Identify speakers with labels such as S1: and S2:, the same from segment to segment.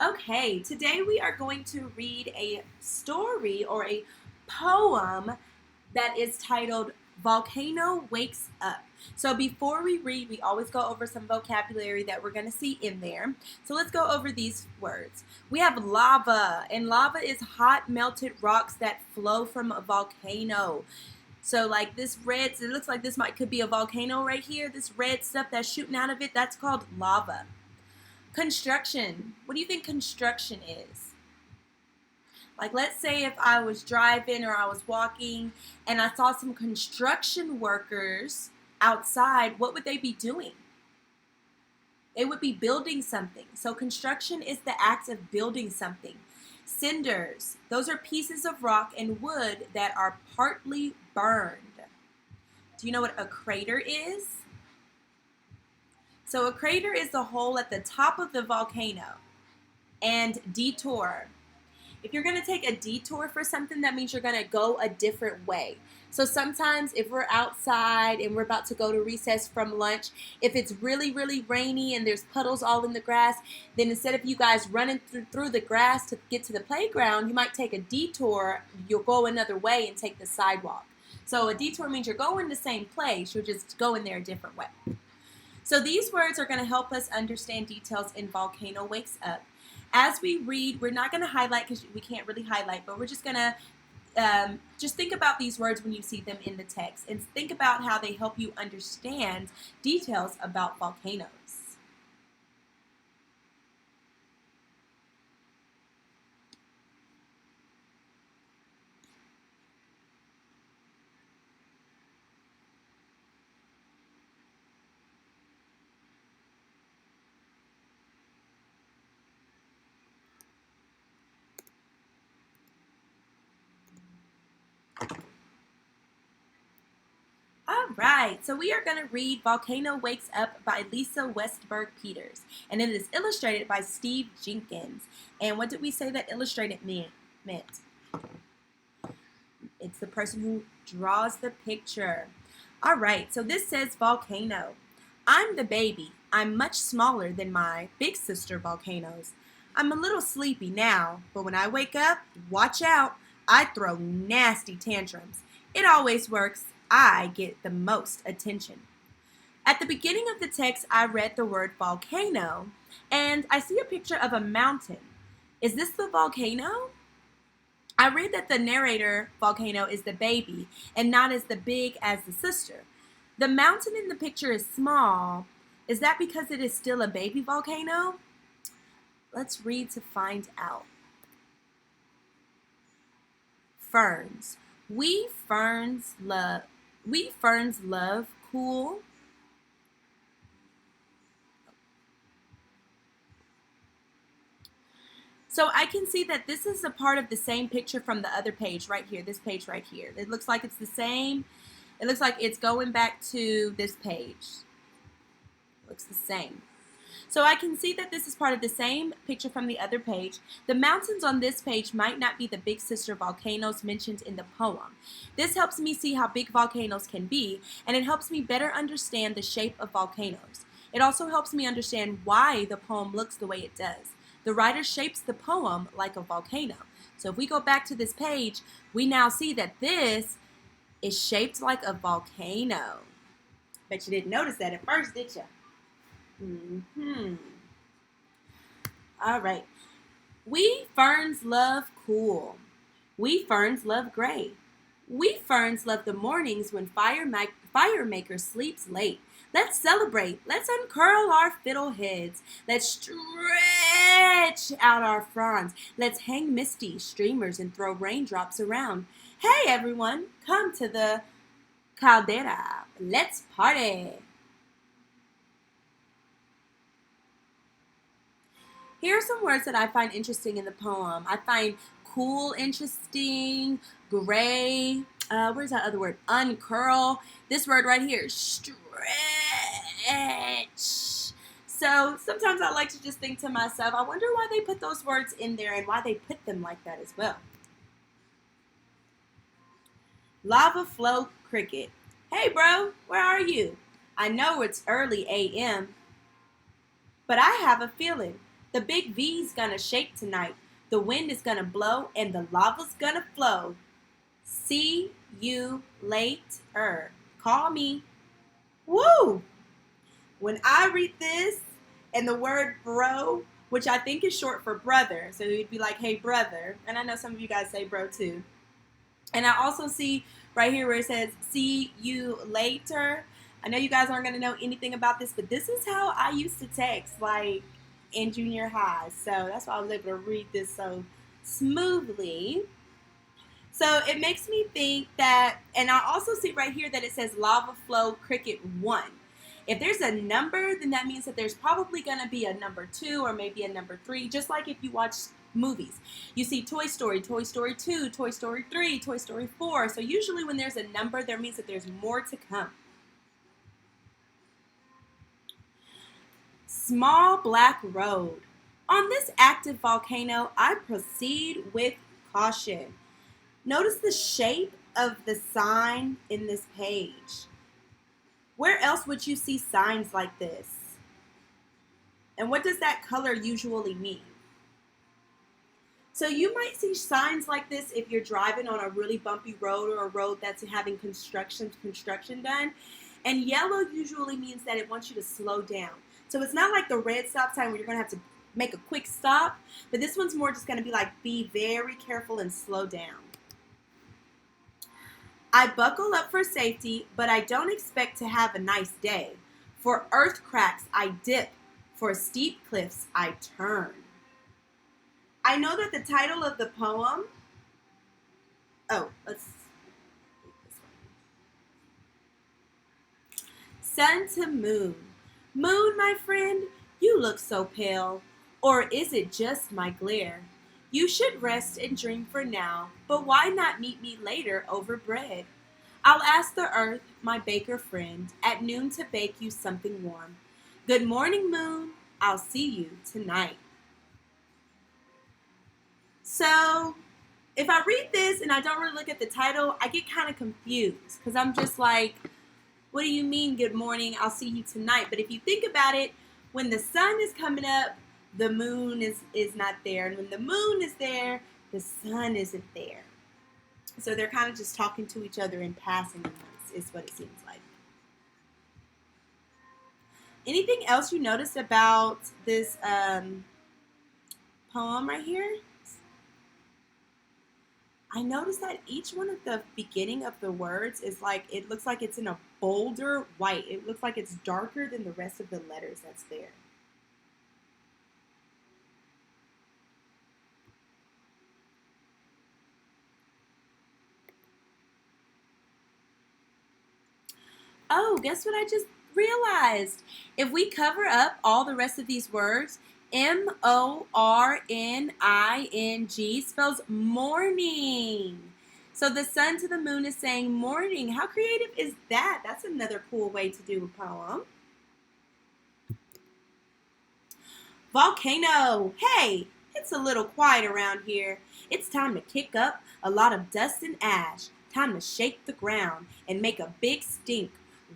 S1: Okay, today we are going to read a story or a poem that is titled Volcano Wakes Up. So before we read, we always go over some vocabulary that we're going to see in there. So let's go over these words. We have lava, and lava is hot melted rocks that flow from a volcano. So like this red, it looks like could be a volcano right here. This red stuff that's shooting out of it, that's called lava. Construction. What do you think construction is? Like, let's say if I was driving or I was walking and I saw some construction workers outside, what would they be doing? They would be building something. So construction is the act of building something. Cinders, those are pieces of rock and wood that are partly burned. Do you know what a crater is? So a crater is the hole at the top of the volcano. And detour. If you're going to take a detour for something, that means you're going to go a different way. So sometimes if we're outside and we're about to go to recess from lunch, if it's really, really rainy and there's puddles all in the grass, then instead of you guys running through the grass to get to the playground, you might take a detour. You'll go another way and take the sidewalk. So a detour means you're going the same place. You're just going there a different way. So these words are going to help us understand details in Volcano Wakes Up. As we read, we're not going to highlight because we can't really highlight, but we're just going to just think about these words when you see them in the text and think about how they help you understand details about volcanoes. All right, so we are going to read Volcano Wakes Up by Lisa Westberg Peters, and it is illustrated by Steve Jenkins. And what did we say that illustrated meant? It's the person who draws the picture. All right, so this says volcano. I'm the baby. I'm much smaller than my big sister volcanoes. I'm a little sleepy now, but when I wake up, watch out. I throw nasty tantrums. It always works. I get the most attention. At the beginning of the text, I read the word volcano, and I see a picture of a mountain. Is this the volcano? I read that the narrator volcano is the baby and not as the big as the sister. The mountain in the picture is small. Is that because it is still a baby volcano? Let's read to find out. Ferns. We ferns love cool. So I can see that this is a part of the same picture from the other page right here, this page right here. It looks like it's the same. It looks like it's going back to this page. It looks the same. So I can see that this is part of the same picture from the other page. The mountains on this page might not be the big sister volcanoes mentioned in the poem. This helps me see how big volcanoes can be, and it helps me better understand the shape of volcanoes. It also helps me understand why the poem looks the way it does. The writer shapes the poem like a volcano. So if we go back to this page, we now see that this is shaped like a volcano. Bet you didn't notice that at first, did you? All right. We ferns love cool. We ferns love gray. We ferns love the mornings when Firemaker sleeps late. Let's celebrate. Let's uncurl our fiddle heads. Let's stretch out our fronds. Let's hang misty streamers and throw raindrops around. Hey everyone, come to the caldera. Let's party. Here are some words that I find interesting in the poem. I find cool interesting, gray, where's that other word? Uncurl. This word right here, stretch. So sometimes I like to just think to myself, I wonder why they put those words in there and why they put them like that as well. Lava flow cricket. Hey bro, where are you? I know it's early a.m., but I have a feeling The big V's gonna shake tonight. The wind is gonna blow and the lava's gonna flow. See you later. Call me. Woo! When I read this and the word bro, which I think is short for brother, so you'd be like, hey, brother. And I know some of you guys say bro too. And I also see right here where it says, see you later. I know you guys aren't going to know anything about this, but this is how I used to text, like, in junior high. So that's why I was able to read this so smoothly. So it makes me think that, and I also see right here that it says Lava Flow Cricket 1. If there's a number, then that means that there's probably going to be a number 2 or maybe a number 3, just like if you watch movies. You see Toy Story 2, Toy Story 3, Toy Story 4. So usually when there's a number, that means that there's more to come. Small black road. On this active volcano, I proceed with caution. Notice the shape of the sign in this page. Where else would you see signs like this? And what does that color usually mean? So you might see signs like this if you're driving on a really bumpy road or a road that's having construction done. And yellow usually means that it wants you to slow down. So it's not like the red stop sign where you're going to have to make a quick stop, but this one's more just going to be like, be very careful and slow down. I buckle up for safety, but I don't expect to have a nice day. For earth cracks, I dip. For steep cliffs, I turn. I know that the title of the poem, let's read this one. Sun to moon. Moon, my friend, you look so pale. Or is it just my glare? You should rest and dream for now, but why not meet me later over bread? I'll ask the earth, my baker friend, at noon to bake you something warm. Good morning, moon. I'll see you tonight. So, if I read this and I don't really look at the title, I get kind of confused because I'm just like, what do you mean, good morning, I'll see you tonight? But if you think about it, when the sun is coming up, the moon is not there. And when the moon is there, the sun isn't there. So they're kind of just talking to each other in passing, is what it seems like. Anything else you noticed about this poem right here? I noticed that each one of the beginning of the words is like, it looks like it's in a bolder white. It looks like it's darker than the rest of the letters that's there. Oh, guess what I just realized? If we cover up all the rest of these words, M-O-R-N-I-N-G spells morning. So the sun to the moon is saying morning. How creative is that? That's another cool way to do a poem. Volcano. Hey, it's a little quiet around here. It's time to kick up a lot of dust and ash. Time to shake the ground and make a big stink.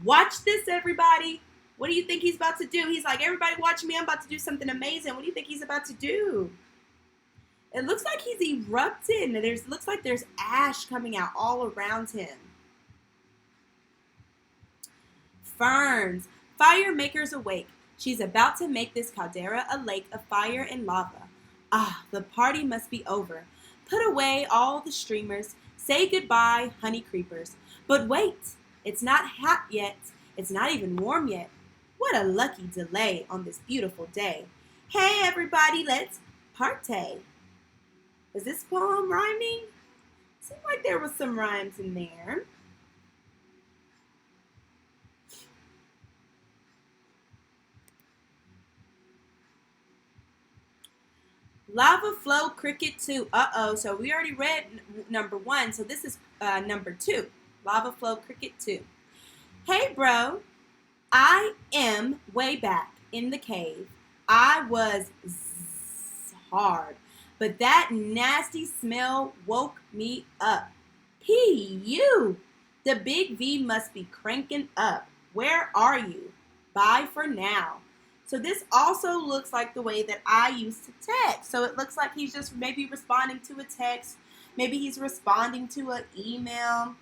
S1: Watch this, everybody. What do you think he's about to do? He's like, everybody watch me. I'm about to do something amazing. What do you think he's about to do? It looks like he's erupting. Looks like there's ash coming out all around him. Ferns. Fire makers awake. She's about to make this caldera a lake of fire and lava. Ah, the party must be over. Put away all the streamers. Say goodbye, honey creepers. But wait. It's not hot yet. It's not even warm yet. What a lucky delay on this beautiful day. Hey, everybody, let's partay. Is this poem rhyming? Seemed like there was some rhymes in there. Lava Flow Cricket 2. So we already read number 1, so this is number 2. Lava Flow Cricket 2. Hey, bro. I am way back in the cave. I was hard, but that nasty smell woke me up. P.U. The big V must be cranking up. Where are you? Bye for now. So this also looks like the way that I used to text. So it looks like he's just maybe responding to a text. Maybe he's responding to an email.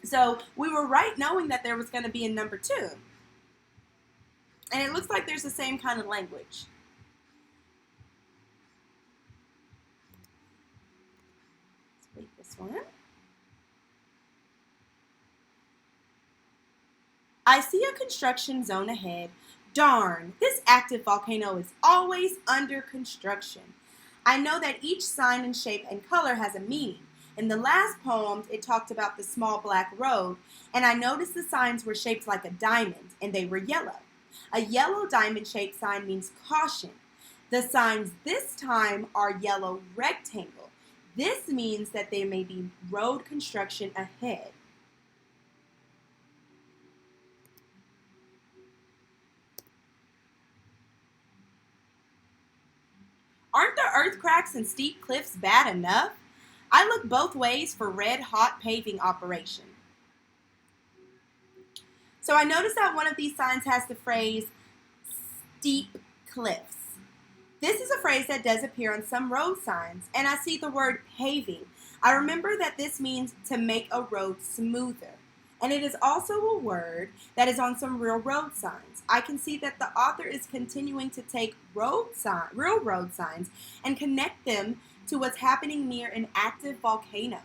S1: So we were right knowing that there was going to be a number 2. And it looks like there's the same kind of language. Let's wait this one. I see a construction zone ahead. Darn, this active volcano is always under construction. I know that each sign and shape and color has a meaning. In the last poem, it talked about the small black road, and I noticed the signs were shaped like a diamond, and they were yellow. A yellow diamond-shaped sign means caution. The signs this time are yellow rectangle. This means that there may be road construction ahead. Aren't the earth cracks and steep cliffs bad enough? I look both ways for red-hot paving operation. So I noticed that one of these signs has the phrase steep cliffs. This is a phrase that does appear on some road signs, and I see the word paving. I remember that this means to make a road smoother. And it is also a word that is on some real road signs. I can see that the author is continuing to take real road signs and connect them to what's happening near an active volcano.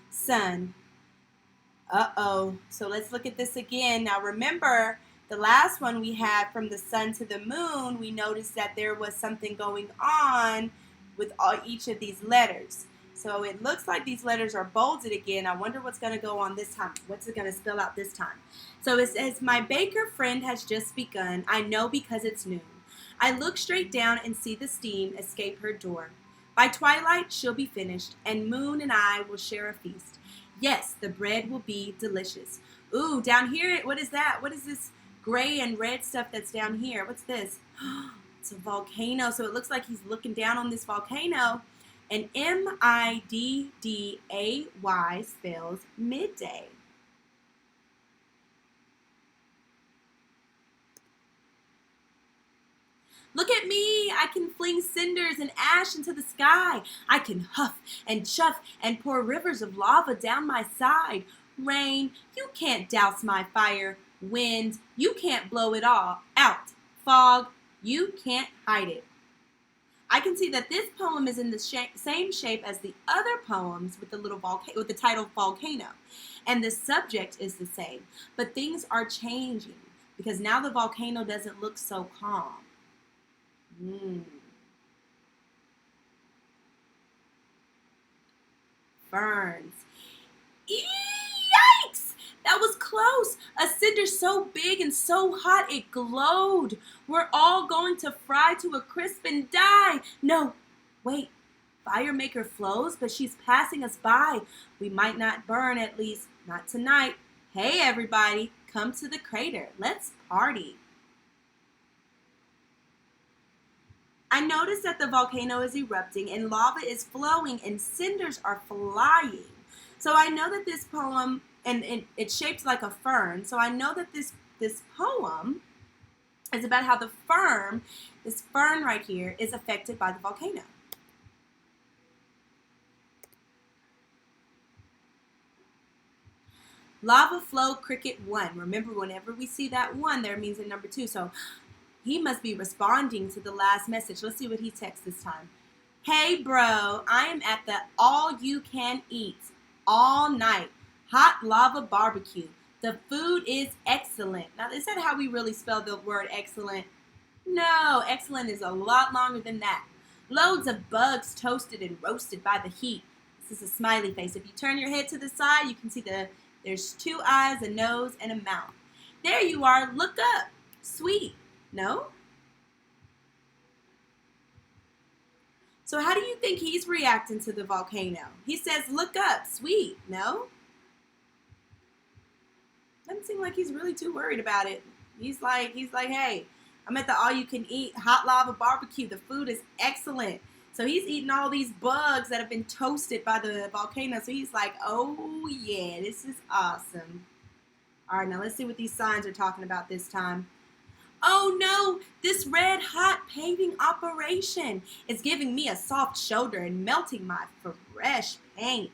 S1: Sun. Uh-oh. So let's look at this again. Now remember, the last one we had from the sun to the moon, we noticed that there was something going on with each of these letters. So it looks like these letters are bolded again. I wonder what's going to go on this time. What's it going to spell out this time? So it says, my baker friend has just begun. I know because it's noon. I look straight down and see the steam escape her door. By twilight, she'll be finished, and Moon and I will share a feast. Yes, the bread will be delicious. Ooh, down here, what is that? What is this gray and red stuff that's down here? What's this? It's a volcano. So it looks like he's looking down on this volcano. And Midday spells midday. Look at me. I can fling cinders and ash into the sky. I can huff and chuff and pour rivers of lava down my side. Rain, you can't douse my fire. Wind, you can't blow it all out. Fog, you can't hide it. I can see that this poem is in the same shape as the other poems with the with the title Volcano, and the subject is the same. But things are changing because now the volcano doesn't look so calm. Ferns. Yikes! That was close. A cinder so big and so hot it glowed. We're all going to fry to a crisp and die. No, wait. Firemaker flows, but she's passing us by. We might not burn, at least not tonight. Hey, everybody, come to the crater. Let's party. I noticed that the volcano is erupting and lava is flowing and cinders are flying. So I know that this poem, and it's shaped like a fern, so I know that this poem is about how this fern right here, is affected by the volcano. Lava flow cricket 1. Remember, whenever we see that 1, there means a number 2. So he must be responding to the last message. Let's see what he texts this time. Hey, bro, I am at the all-you-can-eat all night hot lava barbecue. The food is excellent. Now, is that how we really spell the word excellent? No, excellent is a lot longer than that. Loads of bugs toasted and roasted by the heat. This is a smiley face. If you turn your head to the side, you can see there's 2 eyes, a nose, and a mouth. There you are. Look up. Sweet. No? So how do you think he's reacting to the volcano? He says, look up. Sweet. No? Doesn't seem like he's really too worried about it. He's like, hey, I'm at the all-you-can-eat hot lava barbecue. The food is excellent. So he's eating all these bugs that have been toasted by the volcano. So he's like, oh yeah, this is awesome. All right, now let's see what these signs are talking about this time. Oh no, this red hot paving operation is giving me a soft shoulder and melting my fresh paint.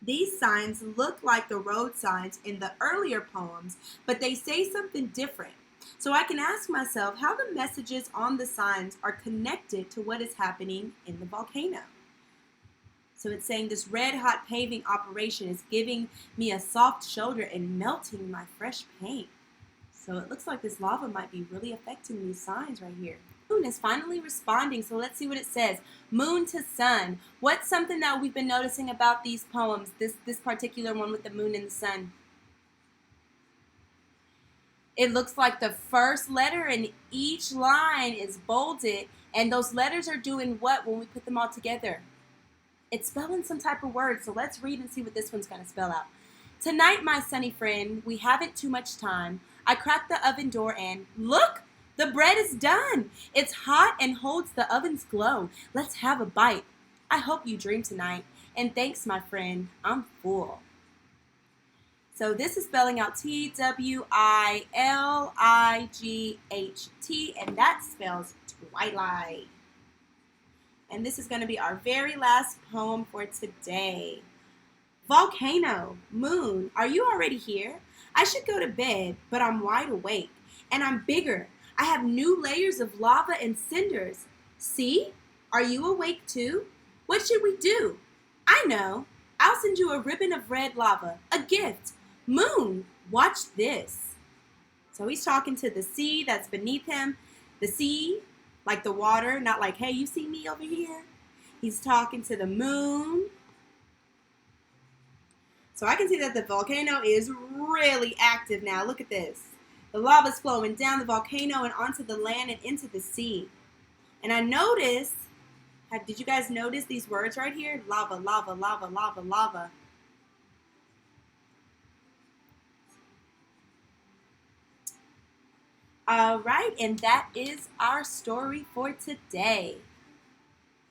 S1: These signs look like the road signs in the earlier poems, but they say something different. So I can ask myself how the messages on the signs are connected to what is happening in the volcano. So it's saying this red hot paving operation is giving me a soft shoulder and melting my fresh paint. So it looks like this lava might be really affecting these signs right here. Moon is finally responding, so let's see what it says. Moon to sun. What's something that we've been noticing about these poems, this particular one with the moon and the sun? It looks like the first letter in each line is bolded, and those letters are doing what when we put them all together? It's spelling some type of word, so let's read and see what this one's going to spell out. Tonight, my sunny friend, we haven't too much time. I cracked the oven door and look, the bread is done. It's hot and holds the oven's glow. Let's have a bite. I hope you dream tonight. And thanks, my friend, I'm full. So this is spelling out Twilight, and that spells twilight. And this is going to be our very last poem for today. Volcano, moon, are you already here? I should go to bed, but I'm wide awake, and I'm bigger. I have new layers of lava and cinders. See? Are you awake too? What should we do? I know. I'll send you a ribbon of red lava, a gift. Moon, watch this. So he's talking to the sea that's beneath him. The sea, like the water, not like, hey, you see me over here? He's talking to the moon. So I can see that the volcano is really active now. Look at this. The lava is flowing down the volcano and onto the land and into the sea. And I noticed, did you guys notice these words right here? Lava, lava, lava, lava, lava. All right, and that is our story for today.